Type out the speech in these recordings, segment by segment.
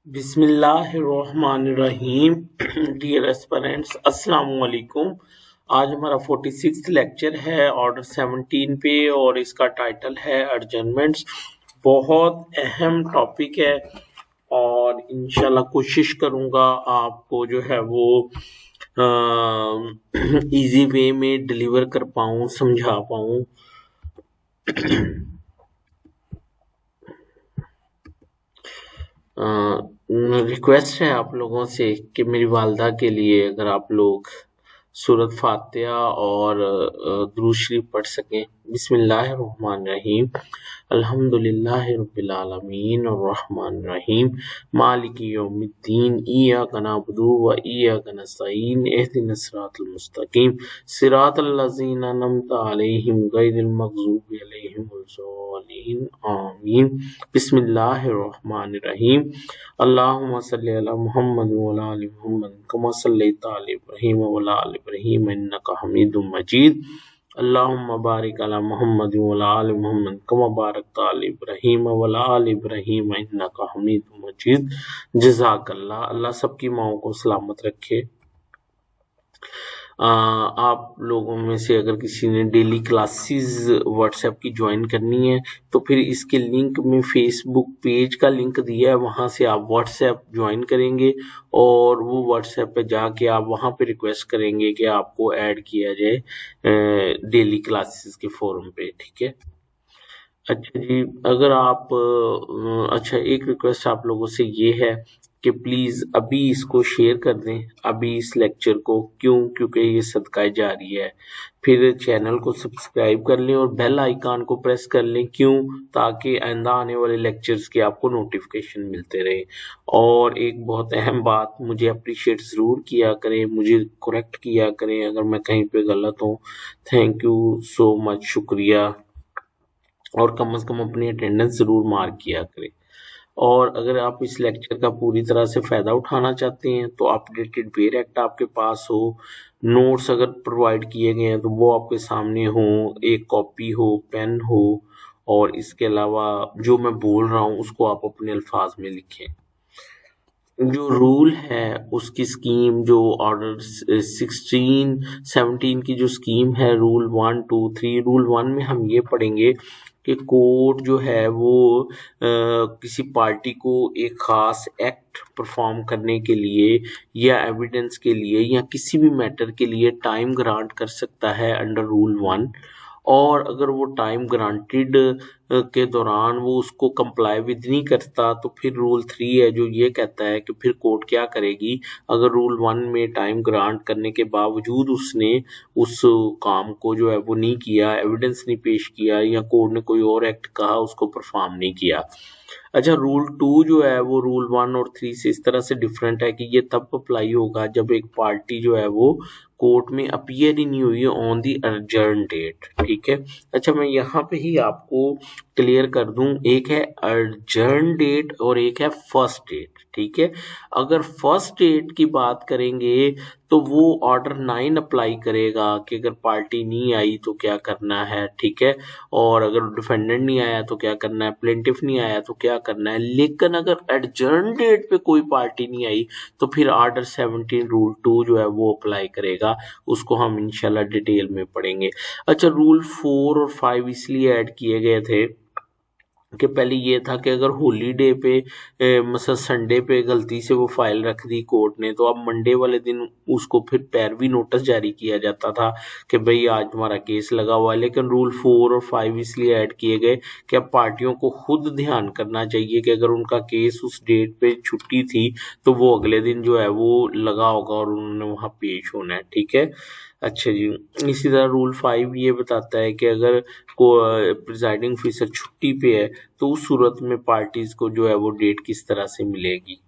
बिस्मिल्लाहिर्रहमानिर्रहीम। Dear aspirants, अस्सलाम वालेकुम। आज हमारा 46th लेक्चर है ऑर्डर 17 पे और इसका टाइटल है एडजर्नमेंट्स। बहुत अहम टॉपिक है और इंशाल्लाह कोशिश करूंगा आपको जो है वो इजी वे में डिलीवर कर पाऊँ, समझा पाऊँ। रिक्वेस्ट है आप लोगों से कि मेरी वालदा के लिए अगर आप लोग सूरत फातिहा और दुरूद शरीफ पढ़ सकें। बिस्मिल्लाहिर्रहमानिर्रहीम। अल्हम्दुलिल्लाहि रब्बिल आलमीन अर्रहमानिर रहीम मालिकि यौमिद्दीन इय्याका नअबुदु व इय्याका नस्तईन इहदिनस सिरातल मुस्तकीम सिरातल लज़ीना अनअमता अलैहिम गैरिल मग़ज़ूबि अलैहिम वलद्दालीन आमीन। बिस्मिल्लाहिर्रहमानिर रहीम। अल्लाहुम्मा सल्लि अला मुहम्मद व अला आलि मुहम्मद कमा सल्लैता अला इब्राहीम व अला आलि इब्राहीम इन्नका हमीदुम मजीद। अल्लाहुम्मा बारिक अला मुहम्मद व अला आलि मुहम्मद कमा बारकता अला इब्राहीम व अला आलि इब्राहीम इन्नका हमीदुम मजीद। जज़ाकल्लाह। अल्लाह सबकी माओं को सलामत रखे। आप लोगों में से अगर किसी ने डेली क्लासेस व्हाट्सएप की ज्वाइन करनी है तो फिर इसके लिंक में फेसबुक पेज का लिंक दिया है, वहां से आप व्हाट्सएप ज्वाइन करेंगे और वो व्हाट्सएप पे जाके आप वहां पे रिक्वेस्ट करेंगे कि आपको ऐड किया जाए डेली क्लासेस के फोरम पे। ठीक है, अच्छा जी। अगर आप अच्छा, एक रिक्वेस्ट आप लोगों से ये है कि प्लीज अभी इसको शेयर कर दें, अभी इस लेक्चर को। क्योंकि ये सदका जारी है। फिर चैनल को सब्सक्राइब कर लें और बेल आइकन को प्रेस कर लें। ताकि आइंदा आने वाले लेक्चर्स के आपको नोटिफिकेशन मिलते रहे। और एक बहुत अहम बात, मुझे अप्रिशिएट ज़रूर किया करें, मुझे करेक्ट किया करें अगर मैं कहीं पे गलत हूँ। थैंक यू सो मच, शुक्रिया। और कम से कम अपनी अटेंडेंस ज़रूर मार्क किया करें। और अगर आप इस लेक्चर का पूरी तरह से फ़ायदा उठाना चाहते हैं तो अपडेटेड बेयर एक्ट आपके पास हो, नोट्स अगर प्रोवाइड किए गए हैं तो वो आपके सामने हो, एक कॉपी हो, पेन हो, और इसके अलावा जो मैं बोल रहा हूँ उसको आप अपने अल्फाज में लिखें। जो रूल है उसकी स्कीम, जो ऑर्डर 17 की जो स्कीम है, रूल 1, 2, 3। रूल 1 में हम ये पढ़ेंगे कि कोर्ट जो है वो किसी पार्टी को एक खास एक्ट परफॉर्म करने के लिए या एविडेंस के लिए या किसी भी मैटर के लिए टाइम ग्रांट कर सकता है अंडर रूल 1। और अगर वो टाइम ग्रांटेड के दौरान वो उसको कंप्लाई विद नहीं करता तो फिर रूल 3 है जो ये कहता है कि फिर कोर्ट क्या करेगी। अगर रूल 1 में टाइम ग्रांट करने के बावजूद उसने उस काम को जो है वो नहीं किया, एविडेंस नहीं पेश किया या कोर्ट ने कोई और एक्ट कहा उसको परफॉर्म नहीं किया। अच्छा, रूल 2 जो है वो रूल 1 और 3 से इस तरह से डिफरेंट है कि ये तब अप्लाई होगा जब एक पार्टी जो है वो कोर्ट में अपीयर ही नहीं हुई ऑन दी अर्जेंट डेट। ठीक है, अच्छा मैं यहाँ पे ही आपको क्लियर कर दूं, एक है अर्जेंट डेट और एक है फर्स्ट डेट। ठीक है, अगर फर्स्ट डेट की बात करेंगे तो वो ऑर्डर 9 अप्लाई करेगा कि अगर पार्टी नहीं आई तो क्या करना है। ठीक है, और अगर डिफेंडेंट नहीं आया तो क्या करना है, प्लेंटिफ नहीं आया तो क्या करना है। लेकिन अगर एडजर्न डेट पे कोई पार्टी नहीं आई तो फिर ऑर्डर 17 रूल 2 जो है वो अप्लाई करेगा। उसको हम इंशाल्लाह डिटेल में पढ़ेंगे। अच्छा, रूल 4 और 5 इसलिए ऐड किए गए थे कि पहले ये था कि अगर होलीडे पे मतलब संडे पे गलती से वो फाइल रख दी कोर्ट ने तो अब मंडे वाले दिन उसको फिर पैरवी नोटिस जारी किया जाता था कि भाई आज तुम्हारा केस लगा हुआ है। लेकिन रूल 4 और 5 इसलिए ऐड किए गए कि अब पार्टियों को खुद ध्यान करना चाहिए कि अगर उनका केस उस डेट पे छुट्टी थी तो वो अगले दिन जो है वो लगा होगा और उन्होंने वहाँ पेश होना है। ठीक है, अच्छा जी। इसी तरह रूल 5 ये बताता है कि अगर को प्रिजाइडिंग ऑफिसर छुट्टी पे है तो उस सूरत में पार्टीज को जो है वो डेट किस तरह से मिलेगी।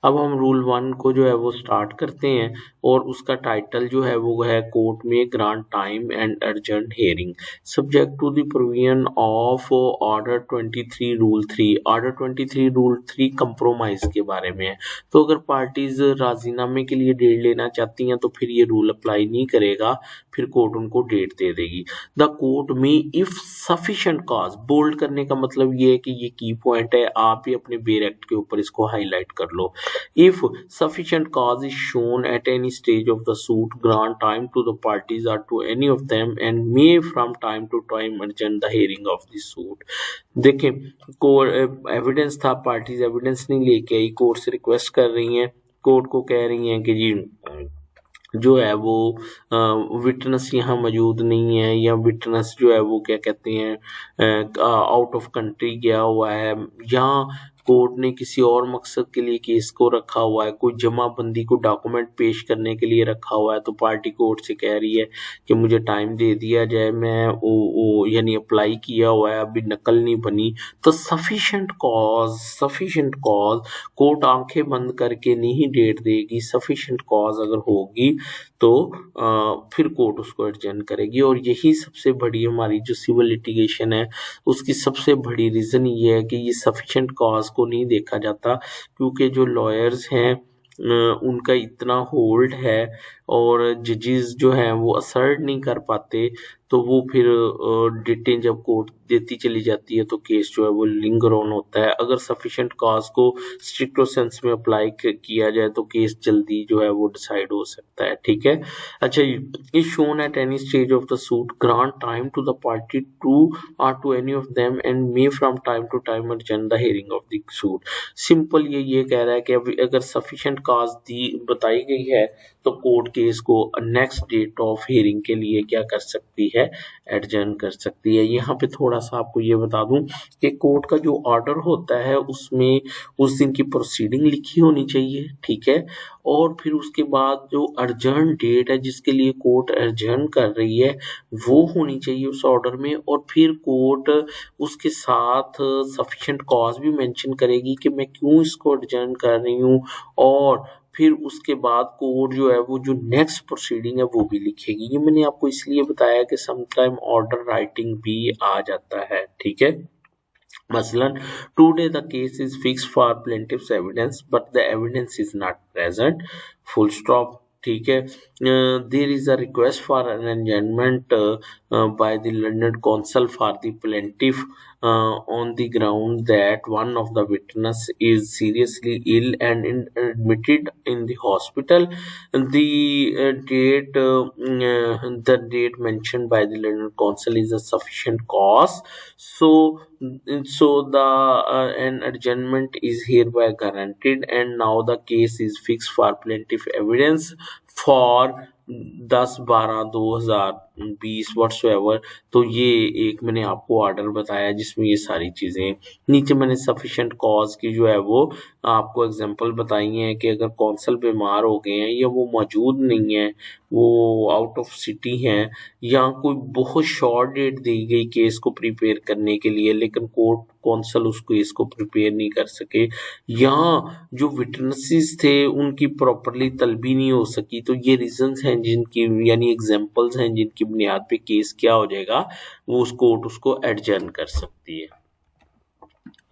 अब हम रूल 1 को जो है वो स्टार्ट करते हैं और उसका टाइटल जो है वो है कोर्ट में grant time and urgent hearing subject to the provision of order 23 rule 3। Order 23 rule 3 compromise के बारे में है। तो अगर पार्टीज राजीनामे के लिए डेट लेना चाहती हैं तो फिर ये रूल अप्लाई नहीं करेगा, फिर कोर्ट उनको डेट दे देगी। द कोर्ट में इफ सफिशिएंट कॉज, बोल्ड करने का मतलब ये है कि ये की पॉइंट है, आप भी अपने बेर एक्ट के ऊपर इसको हाईलाइट कर लो। If sufficient cause is shown at any stage of the suit, grant time to the parties or to any of them and may from time to time adjourn the hearing of the suit। देखें, court evidence था, parties evidence नहीं लेके आई, court से request कर रही हैं, court को कह रही हैं कि जी जो है वो विटनेस यहाँ मौजूद नहीं है, या विटनेस जो है वो क्या कहते हैं आउट ऑफ कंट्री गया हुआ है, यहाँ कोर्ट ने किसी और मकसद के लिए केस को रखा हुआ है, कोई जमाबंदी को डॉक्यूमेंट पेश करने के लिए रखा हुआ है, तो पार्टी कोर्ट से कह रही है कि मुझे टाइम दे दिया जाए, मैं वो यानी अप्लाई किया हुआ है, अभी नकल नहीं बनी। तो सफिशिएंट कॉज कोर्ट आंखें बंद करके नहीं डेट देगी, सफिशिएंट कॉज अगर होगी तो फिर कोर्ट उसको एडजर्न करेगी। और यही सबसे बड़ी हमारी जो सिविल लिटिगेशन है उसकी सबसे बड़ी रीज़न ये है कि ये सफिशिएंट कॉज को नहीं देखा जाता, क्योंकि जो लॉयर्स हैं उनका इतना होल्ड है और जजेस जो हैं वो असर्ट नहीं कर पाते, तो वो फिर डेटें जब कोर्ट देती चली जाती है तो केस जो है वो लिंगर ऑन होता है। अगर सफिशिएंट कॉज को स्ट्रिक्टो सेंस में अप्लाई किया जाए तो केस जल्दी जो है वो डिसाइड हो सकता है। ठीक है, अच्छा, is shown at any stage of the suit, grant time to the party to or to any of them and may from time to time adjourn the hearing of the suit. Simple ये कह रहा है कि अगर sufficient cause दी बताई गई है तो कोर्ट केस को नेक्स्ट डेट ऑफ हियरिंग के लिए क्या कर सकती है, एडजर्न कर सकती है। यहाँ पे थोड़ा सा आपको ये बता दूं कि कोर्ट का जो ऑर्डर होता है उसमें उस दिन की प्रोसीडिंग लिखी होनी चाहिए, ठीक है, और फिर उसके बाद जो अर्जेंट डेट है जिसके लिए कोर्ट अर्जेंट कर रही है वो होनी चाहिए उस ऑर्डर में, और फिर कोर्ट उसके साथ सफिशिएंट कॉज भी मेंशन करेगी कि मैं क्यों इसको अर्जेंट कर रही हूँ, और फिर उसके बाद कोर्ट जो है वो जो नेक्स्ट प्रोसीडिंग है वो भी लिखेगी। ये मैंने आपको इसलिए बताया कि समटाइम ऑर्डर राइटिंग भी आ जाता है, ठीक है। मसलन today the case is fix for plaintiff's evidence but the evidence is not present, full stop, ठीक है। There is a request for an adjournment by the learned counsel for the plaintiff on the ground that one of the witness is seriously ill and admitted in the hospital. The date mentioned by the learned counsel is a sufficient cause, so the an adjournment is hereby granted and now the case is fixed for plaintiff evidence for 10/12/2020 whatsoever. तो ये एक मैंने आपको order बताया जिसमें ये सारी चीजें, नीचे मैंने सफिशिएंट कॉज की जो है वो आपको एग्जांपल बताई हैं कि अगर कौंसल बीमार हो गए हैं या वो मौजूद नहीं है, वो आउट ऑफ सिटी हैं, या कोई बहुत शॉर्ट डेट दी गई केस को प्रिपेयर करने के लिए लेकिन कोर्ट कौंसल उस केस को प्रिपेयर नहीं कर सके, या जो विटनेसेस थे उनकी प्रॉपरली तलबी नहीं हो सकी, तो ये रीजंस हैं जिनकी यानी एग्जांपल्स हैं जिनकी बुनियाद पे केस क्या हो जाएगा, वो उस कोर्ट उसको एडजर्न कर सकती है।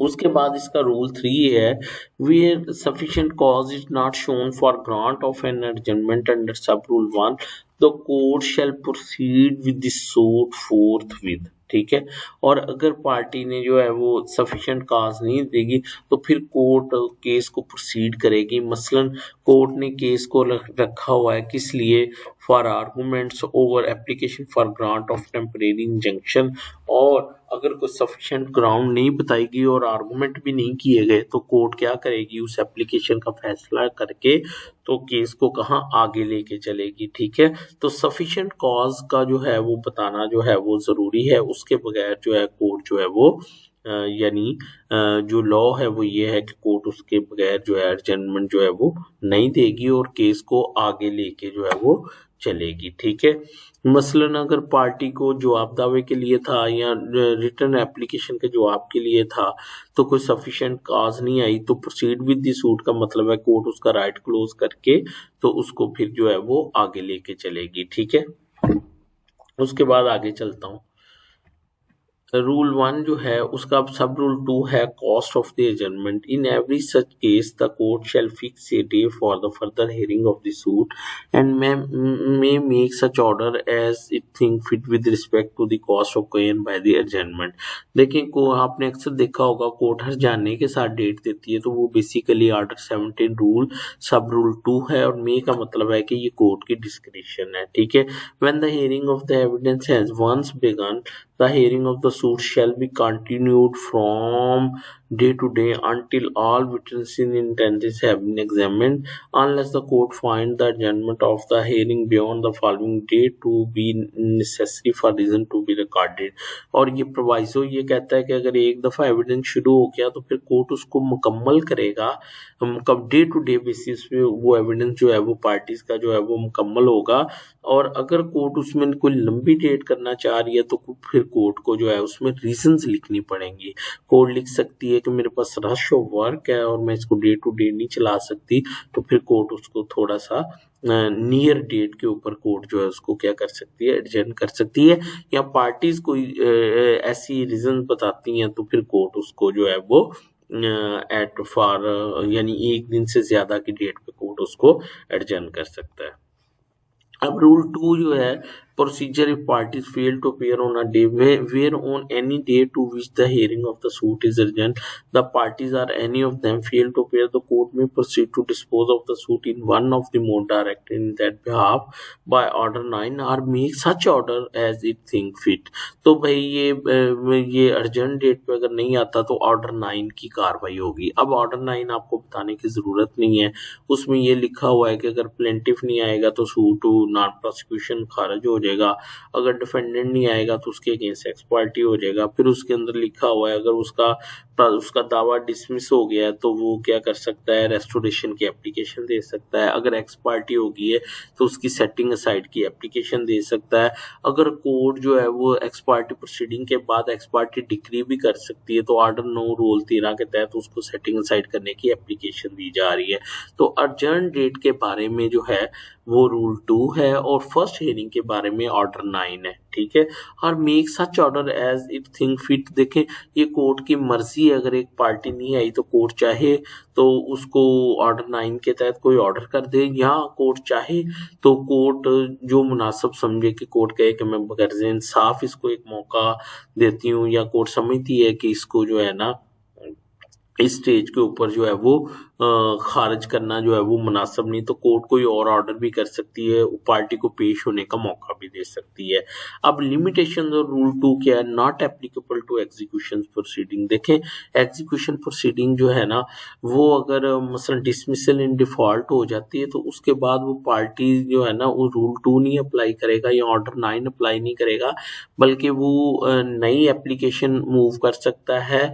उसके बाद इसका रूल 3 है, where sufficient cause is not shown for grant of an adjournment under sub rule 1 the court shall proceed with the suit forthwith, ठीक है। और अगर पार्टी ने जो है वो सफिशिएंट कॉज नहीं देगी तो फिर कोर्ट केस को प्रोसीड करेगी। मसलन कोर्ट ने केस को रखा हुआ है किस लिए, for arguments over application for grant of temporary injunction, और अगर कोई सफिशिएंट ग्राउंड नहीं बताएगी और आर्गूमेंट भी नहीं किए गए तो कोर्ट क्या करेगी, उस एप्लीकेशन का फैसला करके तो केस को कहाँ आगे लेके चलेगी, ठीक है। तो सफिशिएंट कॉज का जो है वो बताना जो है वो जरूरी है, उसके बगैर जो है कोर्ट जो है वो यानी जो लॉ है वो ये है कि कोर्ट उसके बगैर जो है एडजर्नमेंट जो है वो नहीं देगी और केस को आगे लेके जो है वो चलेगी। ठीक है, मसलन अगर पार्टी को जवाब दावे के लिए था या रिटर्न एप्लीकेशन के जवाब के लिए था तो कोई सफिशिएंट काज नहीं आई तो प्रोसीड विद द सूट का मतलब है कोर्ट उसका राइट क्लोज करके तो उसको फिर जो है वो आगे लेके चलेगी। ठीक है, उसके बाद आगे चलता हूँ। रूल 1 जो है उसका सब रूल 2 है cost of the adjournment. In every such case the court shell fix a day for the further hearing of the suit and may make such order as it think fit with respect to the cost of gain by the adjournment। देखिए को आपने अक्सर देखा होगा court हर जाने के साथ date देती है तो वो बेसिकली आर्टिकल 17 रूल सब रूल 2 है और मे का मतलब है कि ये कोर्ट की डिस्क्रिप्शन है। ठीक है, when the hearing of the evidence has once begun the hearing of the suit shall be continued from day to day until all witnesses in intentions have been examined unless the court find the adjournment of the hearing beyond the following day to be necessary for reason to be recorded। और ये proviso ये कहता है कि अगर एक दफा evidence शुरू हो गया तो फिर कोर्ट उसको मुकम्मल करेगा, कब डे टू डे बेसिस पे वो एविडेंस जो है वो पार्टीज का जो है वो मुकम्मल होगा। और अगर कोर्ट उसमें कोई लंबी डेट करना चाह रही है तो फिर कोर्ट को जो है उसमें रीजंस लिखनी पड़ेंगी। कोर्ट लिख सकती है कि मेरे पास रश ऑफ वर्क है और मैं इसको डे टू डे नहीं चला सकती तो फिर कोर्ट उसको थोड़ा सा नियर डेट के ऊपर कोर्ट जो है उसको क्या कर सकती है एडजर्न कर सकती है, या पार्टीज कोई ऐसी रीजन बताती हैं तो फिर कोर्ट उसको जो है वो एट फॉर यानी एक दिन से ज्यादा की डेट पे कोर्ट उसको एडजर्न कर सकता है। अब रूल 2 जो है procedure if parties fail to appear on a day where on any day to which the hearing of the suit is urgent the parties or any of them fail to appear the court may proceed to dispose of the suit in one of the mode directed in that behalf by order 9 or make such order as it think fit। तो भाई ये urgent date पे अगर नहीं आता तो order 9 की कार्रवाई होगी। अब ऑर्डर 9 आपको बताने की जरूरत नहीं है, उसमें ये लिखा हुआ है कि अगर प्लेंटिफ नहीं आएगा तो सूट नॉन प्रोसिक्यूशन खारिज हो जाएगा, अगर डिफेंडेंट नहीं आएगा तो उसके अगेंस्ट एक्स पार्टी हो जाएगा। फिर उसके अंदर लिखा हुआ है अगर उसका दावा डिसमिस हो गया है तो वो क्या कर सकता है रेस्टोरेशन की एप्लीकेशन दे सकता है, अगर एक्स पार्टी हो गई है तो उसकी सेटिंग असाइड की एप्लीकेशन दे सकता है। अगर कोर्ट जो है वो एक्स पार्टी प्रोसीडिंग के बाद एक्स पार्टी डिक्री भी कर सकती है तो ऑर्डर 9 रूल 13 के तहत उसको सेटिंग असाइड करने की एप्लीकेशन दी जा रही है। तो अर्जेंट डेट के बारे में जो है वो रूल 2 है और फर्स्ट हियरिंग के बारे में ऑर्डर 9 है। ठीक है, और make such order as it think fit. देखें ये कोर्ट की मर्जी है, अगर एक पार्टी नहीं आई तो कोर्ट चाहे तो उसको ऑर्डर 9 के तहत कोई ऑर्डर कर दे, या कोर्ट चाहे तो कोर्ट जो मुनासिब समझे कि कोर्ट कहे कि मैं बगैर इंसाफ इसको एक मौका देती हूँ, या कोर्ट समझती है कि इसको जो है ना इस स्टेज के ऊपर जो है वो खारिज करना जो है वो मुनासिब नहीं, तो कोर्ट कोई और ऑर्डर भी कर सकती है, पार्टी को पेश होने का मौका भी दे सकती है। अब लिमिटेशन और रूल 2 क्या है, not applicable to execution proceeding. देखें एग्जीक्यूशन प्रोसीडिंग जो है ना वो अगर मसलन डिसमिसल इन डिफॉल्ट हो जाती है तो उसके बाद वो पार्टी जो है ना वो रूल 2 नहीं अप्लाई करेगा या ऑर्डर 9 अप्लाई नहीं करेगा, बल्कि वो नई एप्लीकेशन मूव कर सकता है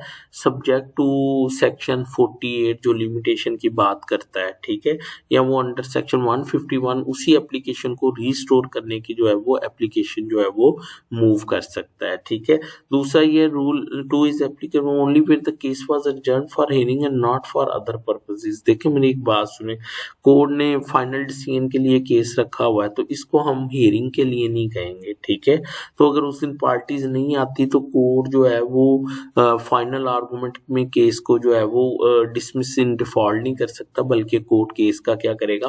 सब्जेक्ट टू सेक्शन 48 जो लिमिटेशन की बात करता है। ठीक है, या वो अंडर सेक्शन 151 उसी एप्लीकेशन को रीस्टोर करने की जो है वो एप्लीकेशन जो है वो मूव कर सकता है। ठीक है, दूसरा ये rule 2 is applicable only where the case was adjourned for hearing and not for other purposes. देखिए मेरी एक बात सुने, कोर्ट ने फाइनल डिसीजन के लिए केस रखा हुआ है तो इसको हम हियरिंग के लिए नहीं कहेंगे। ठीक है, तो अगर उस दिन पार्टीज नहीं आती तो कोर्ट जो है वो फाइनल आर्गुमेंट में केस को जो है वो डिसमिस इन डिफॉल्ट नहीं कर सकता, बल्कि कोर्ट केस का क्या करेगा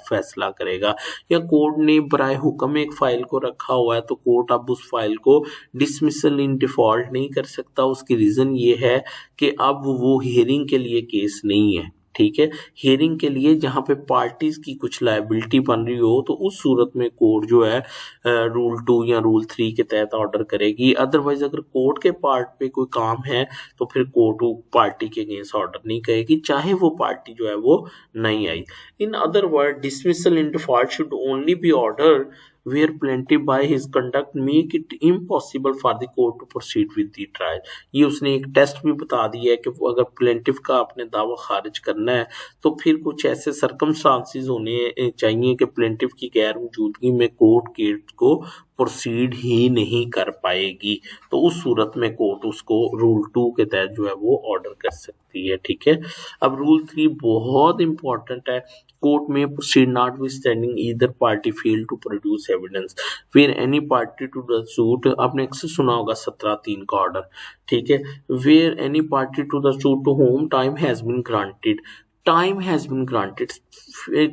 फैसला करेगा। या कोर्ट ने बराए हुक्म एक फाइल को रखा हुआ है तो कोर्ट अब उस फाइल को डिसमिसल इन डिफॉल्ट नहीं कर सकता। उसकी रीजन ये है कि अब वो हियरिंग के लिए केस नहीं है। ठीक है, हियरिंग के लिए जहां पे पार्टीज की कुछ लायबिलिटी बन रही हो तो उस सूरत में कोर्ट जो है रूल 2 या रूल 3 के तहत ऑर्डर करेगी। अदरवाइज अगर कोर्ट के पार्ट पे कोई काम है तो फिर कोर्ट पार्टी के अगेंस्ट ऑर्डर नहीं करेगी, चाहे वो पार्टी जो है वो नहीं आई। In other word dismissal in default should only be order where plaintiff by his conduct make it impossible for the court to proceed with the trial। ये उसने एक टेस्ट भी बता दिया है कि वो अगर प्लेंटिफ का आपने दावा खारिज करना है तो फिर कुछ ऐसे सरकमस्टांसिस होने चाहिए कि प्लेंटिफ की गैर मौजूदगी में कोर्ट केस को प्रोसीड ही नहीं कर पाएगी, तो उस सूरत में कोर्ट उसको रूल 2 के तहत जो है वो ऑर्डर कर सकती है। ठीक है, अब रूल 3 बहुत इंपॉर्टेंट है। कोर्ट में proceed notwithstanding either party fail to produce evidence फिर any party to the suit. आपने अक्सर सुना होगा 17(3) का ऑर्डर। ठीक है, where any party to the suit to whom time has been granted. Time has been granted,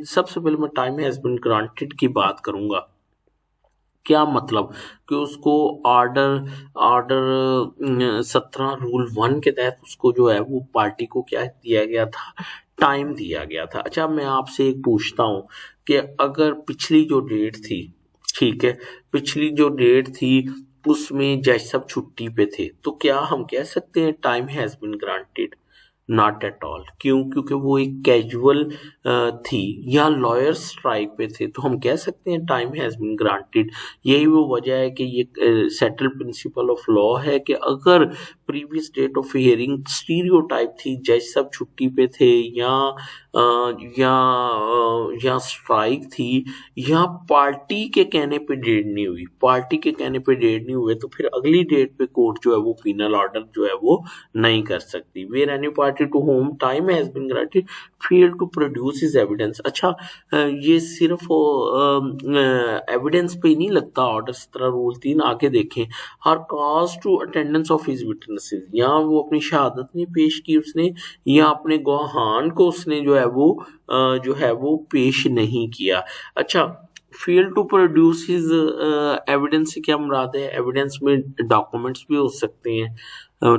सबसे पहले मैं टाइम हैज बीन ग्रांटेड की बात करूंगा। क्या मतलब कि उसको ऑर्डर 17 रूल 1 के तहत उसको जो है वो पार्टी को क्या दिया गया था, टाइम दिया गया था। अच्छा, मैं आपसे एक पूछता हूँ कि अगर पिछली जो डेट थी, ठीक है, पिछली जो डेट थी उसमें जज साहब छुट्टी पे थे, तो क्या हम कह सकते हैं time has been granted? Not at all. क्यों? क्योंकि वो एक कैजुअल थी या लॉयर स्ट्राइक पे थे, तो हम कह सकते हैं टाइम हैज बीन ग्रांटेड। यही वो वजह है कि ये सेटल प्रिंसिपल ऑफ लॉ है कि अगर previous date of hearing stereotype थी, जज सब छुट्टी पे थे या स्ट्राइक थी या पार्टी के कहने पे डेट नहीं हुई, पार्टी के कहने पे डेट नहीं हुए, तो फिर अगली डेट पे कोर्ट जो है वो पीनल ऑर्डर जो है वो नहीं कर सकती। Where any party to whom time has been granted fail to produce his evidence. अच्छा, ये सिर्फ एविडेंस पे ही नहीं लगता ऑर्डर 17 रूल 3। आगे देखें, हर cause to attendance of his witnesses, यहाँ वो अपनी शहादत नहीं पेश की उसने या अपने गवाहान को उसने जो है वो पेश नहीं किया। अच्छा, fail to produce his evidence से क्या मुराद है? एविडेंस में डॉक्यूमेंट्स भी हो सकते हैं,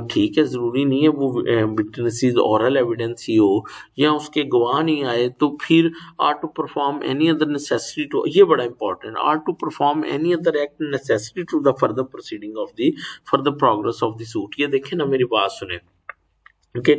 ठीक है, जरूरी नहीं है वो विटनेसेस ओरल एविडेंस ही हो या उसके गवाह नहीं आए, तो फिर or to perform any other necessary to, ये बड़ा important, or to perform any other act necessary to the further proceeding of the further progress of the suit. ये देखें ना, मेरी बात सुने कि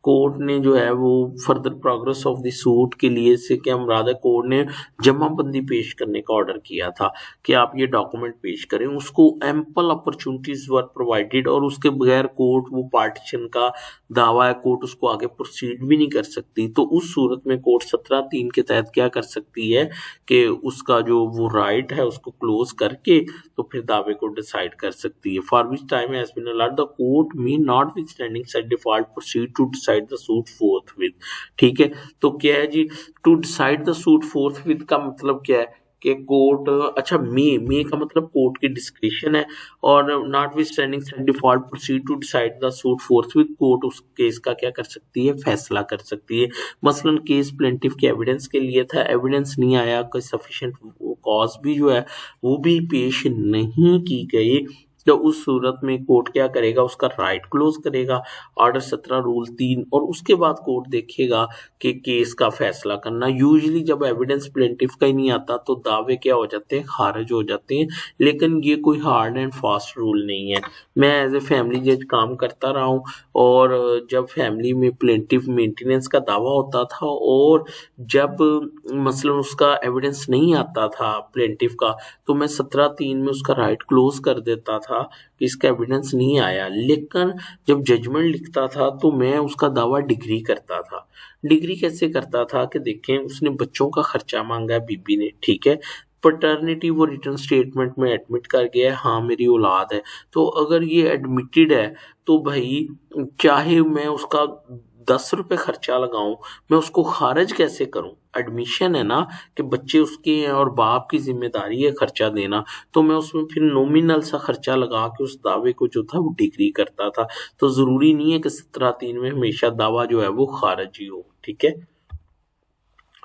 कोर्ट ने जो है वो further progress of the suit के लिए से क्या मुराद है, कोर्ट ने जमाबंदी पेश करने का ऑर्डर किया था कि आप ये डॉक्यूमेंट पेश करें। उसको एम्पल अपॉर्चुनिटीज वर प्रोवाइडेड और उसके बगैर कोर्ट वो पार्टीशन का दावा है, कोर्ट उसको आगे प्रोसीड भी नहीं कर सकती। तो उस सूरत में कोर्ट 17(3) के तहत क्या कर सकती है कि उसका जो वो राइट है उसको क्लोज करके तो फिर दावे को डिसाइड कर सकती है। For which time has been allowed the court may notwithstanding side default proceed to decide the suit forthwith. ठीक है, तो क्या है जी, to decide the suit forthwith का मतलब क्या है कि कोर्ट, अच्छा, मे का मतलब कोर्ट की डिस्क्रिप्शन है और notwithstanding side default proceed to decide the suit forthwith, court उस केस का क्या कर सकती है, फैसला कर सकती है। मसलन केस प्लेंटिफ के एविडेंस के लिए था, एविडेंस नहीं आया, कोई सफिशिएंट कॉज भी जो है वो भी पेश नहीं की गई, तो उस सूरत में कोर्ट क्या करेगा, उसका राइट क्लोज करेगा ऑर्डर 17 रूल 3 और उसके बाद कोर्ट देखेगा कि केस का फैसला करना। यूजुअली जब एविडेंस प्लेंटिफ का ही नहीं आता तो दावे क्या हो जाते हैं, खारिज हो जाते हैं, लेकिन ये कोई हार्ड एंड फास्ट रूल नहीं है। मैं एज ए फैमिली जज काम करता रहा हूँ और जब फैमिली में प्लेंटिफ मेंटेनेंस का दावा होता था और जब मसलन उसका एविडेंस नहीं आता था प्लेंटिफ का, तो मैं 17(3) में उसका राइट क्लोज कर देता था कि इसका एविडेंस नहीं आया, लेकिन जब जजमेंट लिखता था तो मैं उसका दावा डिग्री करता था। डिग्री कैसे करता था कि देखें, उसने बच्चों का खर्चा मांगा है बीबी ने, ठीक है, पैटर्निटी वो रिटर्न स्टेटमेंट में एडमिट कर गया है, हाँ मेरी औलाद है, तो अगर ये एडमिटेड है तो भाई चाहे मैं उसका 10 रुपए खर्चा लगाऊं, मैं उसको खारिज कैसे करूं? एडमिशन है ना कि बच्चे उसके हैं और बाप की जिम्मेदारी है खर्चा देना, तो मैं उसमें फिर नॉमिनल सा खर्चा लगा के उस दावे को जो था वो डिग्री करता था। तो जरूरी नहीं है कि 17(3) में हमेशा दावा जो है वो खारिज ही हो। ठीक है,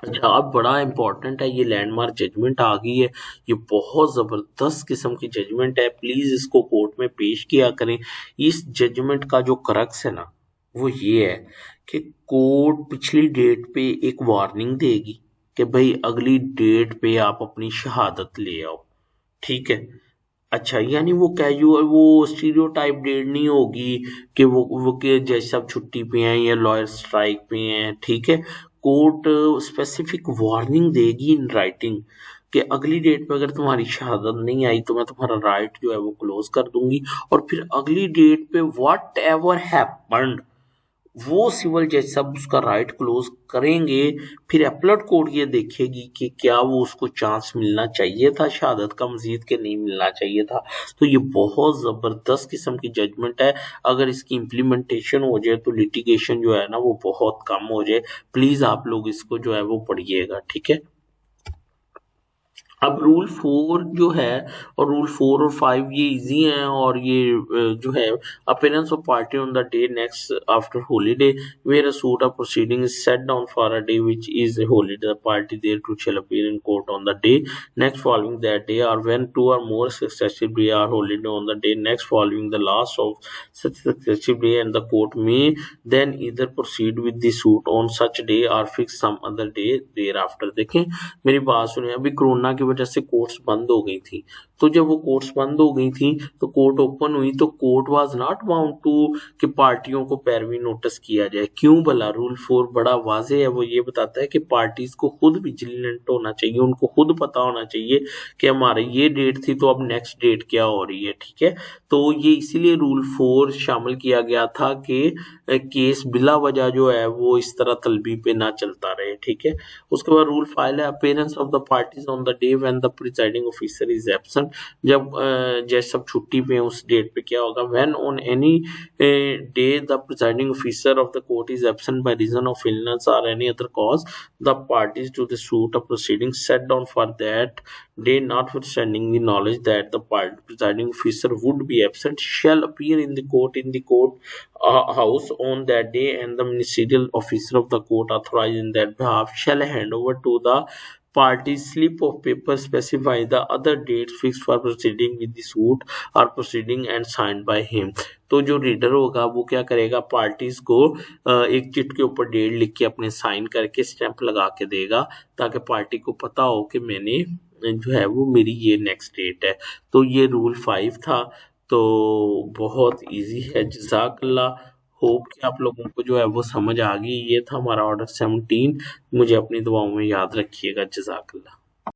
अच्छा, अब बड़ा इंपॉर्टेंट है, ये लैंडमार्क जजमेंट आ गई है, ये बहुत ज़बरदस्त किस्म की जजमेंट है, प्लीज़ इसको कोर्ट में पेश किया करें। इस जजमेंट का जो क्रक्स है ना वो ये है कि कोर्ट पिछली डेट पे एक वार्निंग देगी कि भाई अगली डेट पे आप अपनी शहादत ले आओ। ठीक है, अच्छा, यानी वो कैजुअल वो स्टीरियोटाइप डेट नहीं होगी कि वो के जज साहब छुट्टी पे हैं या लॉयर स्ट्राइक पे हैं। ठीक है, कोर्ट स्पेसिफिक वार्निंग देगी इन राइटिंग कि अगली डेट पे अगर तुम्हारी शहादत नहीं आई तो मैं तुम्हारा राइट जो है वो क्लोज कर दूंगी, और फिर अगली डेट पे व्हाट एवर हैपेंड वो सिविल जज साहब उसका राइट क्लोज करेंगे। फिर अपीलेट कोर्ट ये देखेगी कि क्या वो उसको चांस मिलना चाहिए था शहादत का मजीद के नहीं मिलना चाहिए था। तो ये बहुत ज़बरदस्त किस्म की जजमेंट है। अगर इसकी इम्प्लीमेंटेशन हो जाए तो लिटिगेशन जो है ना वो बहुत कम हो जाए। प्लीज़ आप लोग इसको जो है वो पढ़िएगा, ठीक है। अब रूल 4 जो है और रूल 4 और 5 ये इजी हैं, और ये जो है appearance of party on the day next after holiday where a suit of proceeding is set down for a day which is a holiday, the party thereto shall appear in court on the day next following that day, or when two or more successive day are holiday on the day next following the last of such successive day, and the court may then either proceed with the suit on such day or fix some other day thereafter। देखें मेरी बात सुनिए, अभी corona की वजह से courts बंद हो गई थी, तो जब वो कोर्ट्स बंद हो गई थी तो कोर्ट ओपन हुई तो court was not bound to कि पार्टियों को पैरवी नोटिस किया जाए। क्यों भला? रूल 4 बड़ा वाजे है, वो ये बताता है कि पार्टीज को खुद विजिलेंट होना चाहिए, उनको खुद पता होना चाहिए कि हमारे ये डेट थी तो अब नेक्स्ट डेट क्या हो रही है, ठीक है। तो ये इसीलिए रूल 4 शामिल किया गया था कि केस बिला वजह जो है वो इस तरह तलबी पे ना चलता रहे, ठीक है। उसके बाद रूल 5 है appearance of the parties on the day when the presiding officer is absent. जब जज सब छुट्टी पे उस डेट पे क्या होगा? When on any day the presiding officer of the court is absent by reason of illness or any other cause, the parties to the suit of proceeding set down for that day notwithstanding the knowledge that the presiding officer would be absent shall appear in the court house on that day, and the ministerial officer of the court authorized in that behalf shall hand over to the party slip of paper specify the other dates fixed for proceeding with the suit or proceeding and signed by him। तो जो reader होगा वो क्या करेगा? Parties को एक chit के ऊपर डेट लिख के अपने साइन करके स्टैंप लगा के देगा, ताकि पार्टी को पता हो कि मैंने जो है वो मेरी ये नेक्स्ट डेट है। तो ये रूल 5 था, तो बहुत इजी है। जज़ाकल्लाह, होप कि आप लोगों को जो है वो समझ आ गई। ये था हमारा ऑर्डर 17। मुझे अपनी दुआओं में याद रखिएगा। जज़ाकल्लाह।